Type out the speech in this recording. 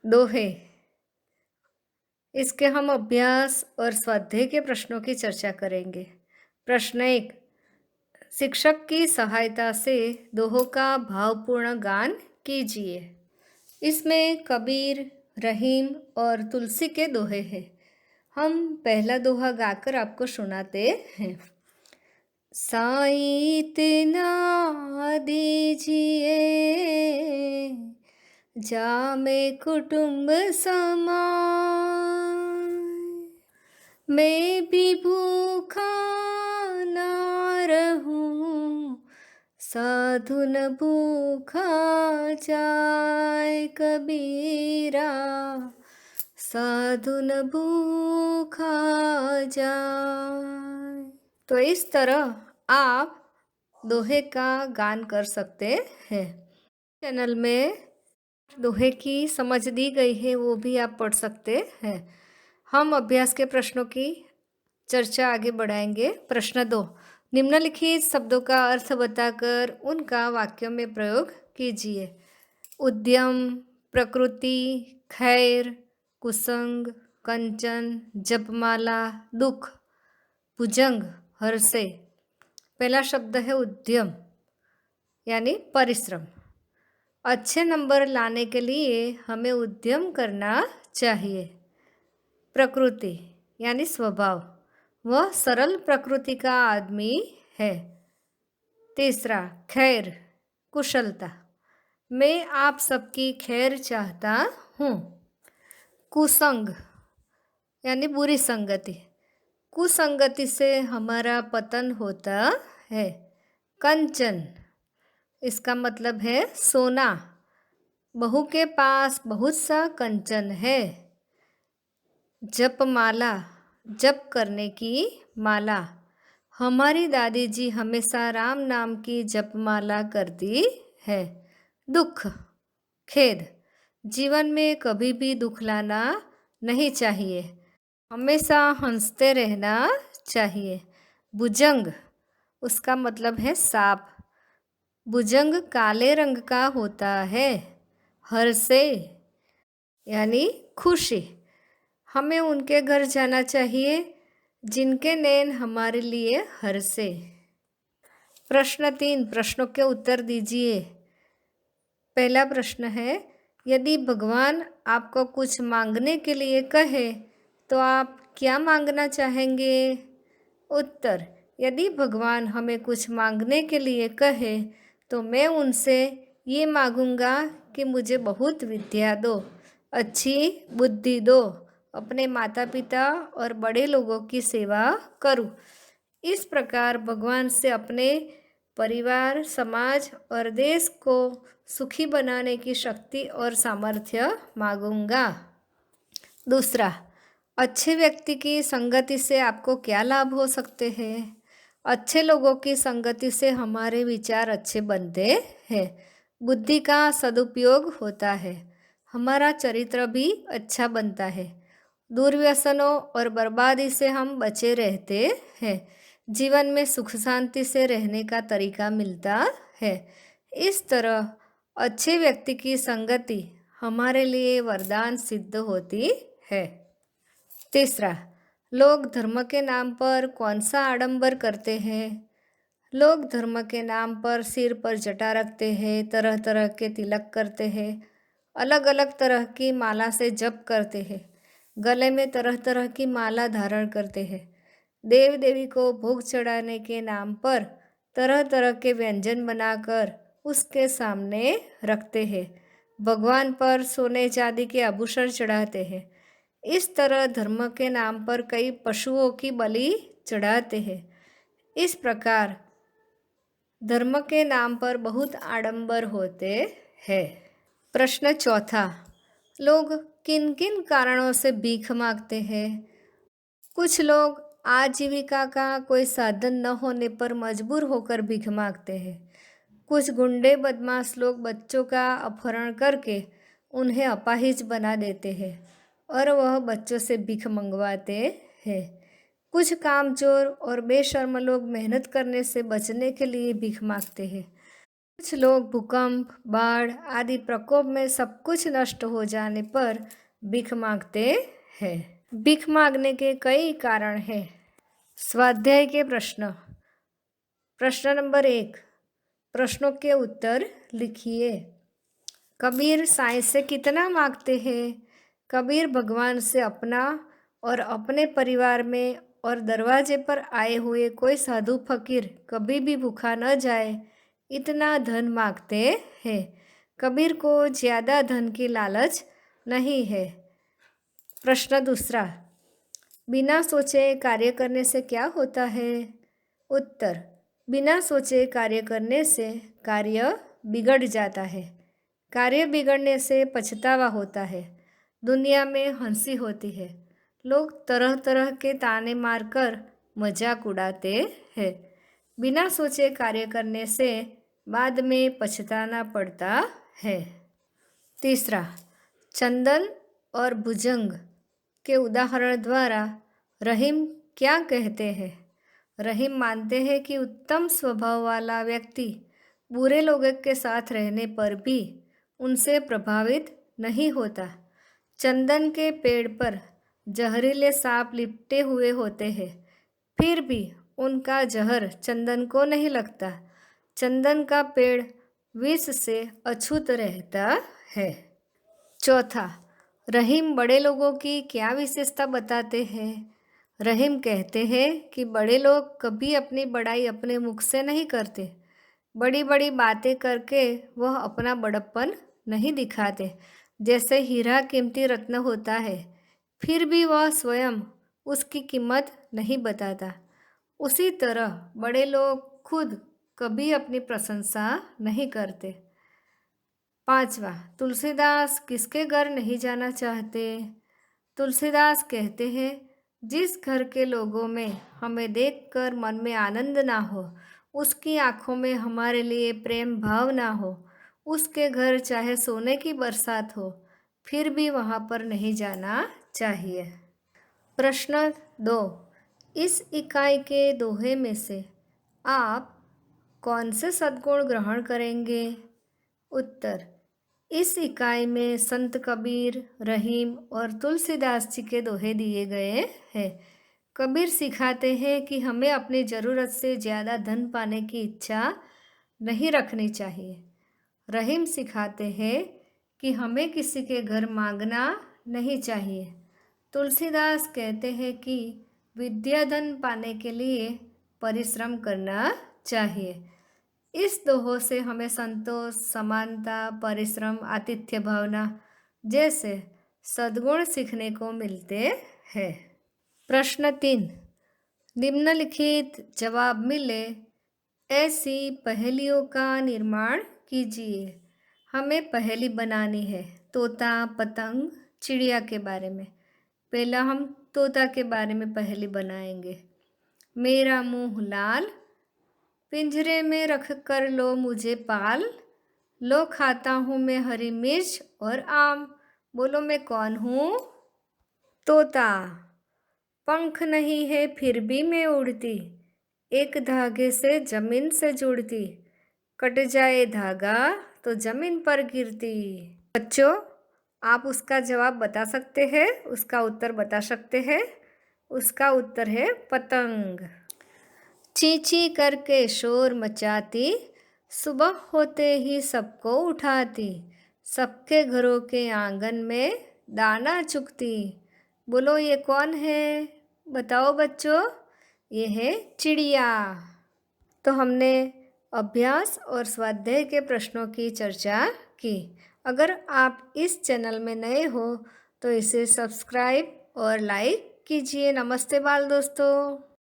दोहे। इसके हम अभ्यास और स्वाध्याय के प्रश्नों की चर्चा करेंगे। प्रश्न 1। शिक्षक की सहायता से दोहों का भावपूर्ण गान कीजिए। इसमें कबीर, रहीम और तुलसी के दोहे हैं। हम पहला दोहा गाकर आपको सुनाते हैं। साईं इतना दीजिए जामे कुटुंब समाए, मैं भी भूखा ना रहूं, साधु न भूखा जाए कबीरा, साधु न भूखा जाए। तो इस तरह आप दोहे का गान कर सकते हैं। चैनल में दोहे की समझ दी गई है, वो भी आप पढ़ सकते हैं। हम अभ्यास के प्रश्नों की चर्चा आगे बढ़ाएंगे। प्रश्न 2। निम्नलिखित शब्दों का अर्थ बताकर उनका वाक्यों में प्रयोग कीजिए। उद्यम, प्रकृति, खैर, कुसंग, कंचन, जपमाला, दुख, भुजंग, हर्षे। पहला शब्द है उद्यम यानी परिश्रम। अच्छे नंबर लाने के लिए हमें उद्यम करना चाहिए। प्रकृति यानी स्वभाव, वह सरल प्रकृति का आदमी है। तीसरा, खैर, कुशलता, मैं आप सबकी खैर चाहता हूँ। कुसंग यानी बुरी संगति, कुसंगति से हमारा पतन होता है। कंचन, इसका मतलब है सोना, बहू के पास बहुत सा कंचन है। जपमाला, जप करने की माला, हमारी दादी जी हमेशा राम नाम की जपमाला करती है। दुख, खेद, जीवन में कभी भी दुख लाना नहीं चाहिए, हमेशा हंसते रहना चाहिए। भुजंग, उसका मतलब है सांप, भुजंग काले रंग का होता है। हर्षे यानी खुशी, हमें उनके घर जाना चाहिए जिनके नैन हमारे लिए हर्षे। प्रश्न 3, प्रश्नों के उत्तर दीजिए। पहला प्रश्न है, यदि भगवान आपको कुछ मांगने के लिए कहे तो आप क्या मांगना चाहेंगे? उत्तर, यदि भगवान हमें कुछ मांगने के लिए कहे तो मैं उनसे ये मांगूंगा कि मुझे बहुत विद्या दो, अच्छी बुद्धि दो, अपने माता पिता और बड़े लोगों की सेवा करूं। इस प्रकार भगवान से अपने परिवार, समाज और देश को सुखी बनाने की शक्ति और सामर्थ्य मांगूंगा। दूसरा, अच्छे व्यक्ति की संगति से आपको क्या लाभ हो सकते हैं? अच्छे लोगों की संगति से हमारे विचार अच्छे बनते हैं, बुद्धि का सदुपयोग होता है, हमारा चरित्र भी अच्छा बनता है, दुर्व्यसनों और बर्बादी से हम बचे रहते हैं, जीवन में सुख शांति से रहने का तरीका मिलता है। इस तरह अच्छे व्यक्ति की संगति हमारे लिए वरदान सिद्ध होती है। तीसरा, लोग धर्म के नाम पर कौन सा आडंबर करते हैं? लोग धर्म के नाम पर सिर पर जटा रखते हैं, तरह तरह के तिलक करते हैं, अलग अलग तरह की माला से जप करते हैं, गले में तरह तरह की माला धारण करते हैं, देव देवी को भोग चढ़ाने के नाम पर तरह तरह के व्यंजन बनाकर उसके सामने रखते हैं, भगवान पर सोने चांदी के आभूषण चढ़ाते हैं। इस तरह धर्म के नाम पर कई पशुओं की बलि चढ़ाते हैं। इस प्रकार धर्म के नाम पर बहुत आडंबर होते हैं। प्रश्न 4, लोग किन किन कारणों से भीख मांगते हैं? कुछ लोग आजीविका का कोई साधन न होने पर मजबूर होकर भीख मांगते हैं। कुछ गुंडे बदमाश लोग बच्चों का अपहरण करके उन्हें अपाहिज बना देते हैं और वह बच्चों से भीख मंगवाते हैं। कुछ कामचोर और बेशर्म लोग मेहनत करने से बचने के लिए भीख मांगते हैं। कुछ लोग भूकंप, बाढ़ आदि प्रकोप में सब कुछ नष्ट हो जाने पर भीख मांगते हैं। भीख मांगने के कई कारण हैं। स्वाध्याय के प्रश्न। प्रश्न नंबर 1, प्रश्नों के उत्तर लिखिए। कबीर साईं से कितना मांगते हैं? कबीर भगवान से अपना और अपने परिवार में और दरवाजे पर आए हुए कोई साधु फकीर कभी भी भूखा न जाए इतना धन मांगते हैं। कबीर को ज़्यादा धन की लालच नहीं है। प्रश्न दूसरा, बिना सोचे कार्य करने से क्या होता है? उत्तर, बिना सोचे कार्य करने से कार्य बिगड़ जाता है। कार्य बिगड़ने से पछतावा होता है। दुनिया में हंसी होती है। लोग तरह तरह के ताने मारकर मजाक उड़ाते हैं। बिना सोचे कार्य करने से बाद में पछताना पड़ता है। तीसरा, चंदन और भुजंग के उदाहरण द्वारा रहीम क्या कहते हैं? रहीम मानते हैं कि उत्तम स्वभाव वाला व्यक्ति बुरे लोगों के साथ रहने पर भी उनसे प्रभावित नहीं होता। चंदन के पेड़ पर जहरीले सांप लिपटे हुए होते हैं, फिर भी उनका जहर चंदन को नहीं लगता। चंदन का पेड़ विष से अछूत रहता है। चौथा, रहीम बड़े लोगों की क्या विशेषता बताते हैं? रहीम कहते हैं कि बड़े लोग कभी अपनी बड़ाई अपने मुख से नहीं करते। बड़ी बड़ी बातें करके वह अपना बड़प्पन नहीं दिखाते। जैसे हीरा कीमती रत्न होता है, फिर भी वह स्वयं उसकी कीमत नहीं बताता। उसी तरह बड़े लोग खुद कभी अपनी प्रशंसा नहीं करते। पांचवा, तुलसीदास किसके घर नहीं जाना चाहते? तुलसीदास कहते हैं, जिस घर के लोगों में हमें देखकर मन में आनंद ना हो, उसकी आंखों में हमारे लिए प्रेम भाव ना हो, उसके घर चाहे सोने की बरसात हो, फिर भी वहाँ पर नहीं जाना चाहिए। प्रश्न 2, इस इकाई के दोहे में से आप कौन से सद्गुण ग्रहण करेंगे? उत्तर, इस इकाई में संत कबीर, रहीम और तुलसीदास जी के दोहे दिए गए हैं। कबीर सिखाते हैं कि हमें अपनी ज़रूरत से ज़्यादा धन पाने की इच्छा नहीं रखनी चाहिए। रहीम सिखाते हैं कि हमें किसी के घर मांगना नहीं चाहिए। तुलसीदास कहते हैं कि विद्या धन पाने के लिए परिश्रम करना चाहिए। इस दोहों से हमें संतोष, समानता, परिश्रम, आतिथ्य भावना जैसे सद्गुण सीखने को मिलते हैं। प्रश्न 3, निम्नलिखित जवाब मिले ऐसी पहेलियों का निर्माण कीजिए। हमें पहेली बनानी है तोता, पतंग, चिड़िया के बारे में। पहला हम तोता के बारे में पहेली बनाएंगे। मेरा मुंह लाल, पिंजरे में रख कर लो मुझे पाल, लो खाता हूँ मैं हरी मिर्च और आम, बोलो मैं कौन हूँ? तोता। पंख नहीं है फिर भी मैं उड़ती, एक धागे से जमीन से जुड़ती, कट जाए धागा तो जमीन पर गिरती। बच्चों, आप उसका जवाब बता सकते हैं, उसका उत्तर बता सकते हैं। उसका उत्तर है पतंग। ची ची करके शोर मचाती, सुबह होते ही सबको उठाती, सबके घरों के आंगन में दाना चुगती, बोलो ये कौन है? बताओ बच्चों, ये है चिड़िया। तो हमने अभ्यास और स्वाध्याय के प्रश्नों की चर्चा की। अगर आप इस चैनल में नए हो तो इसे सब्सक्राइब और लाइक कीजिए। नमस्ते बाल दोस्तों।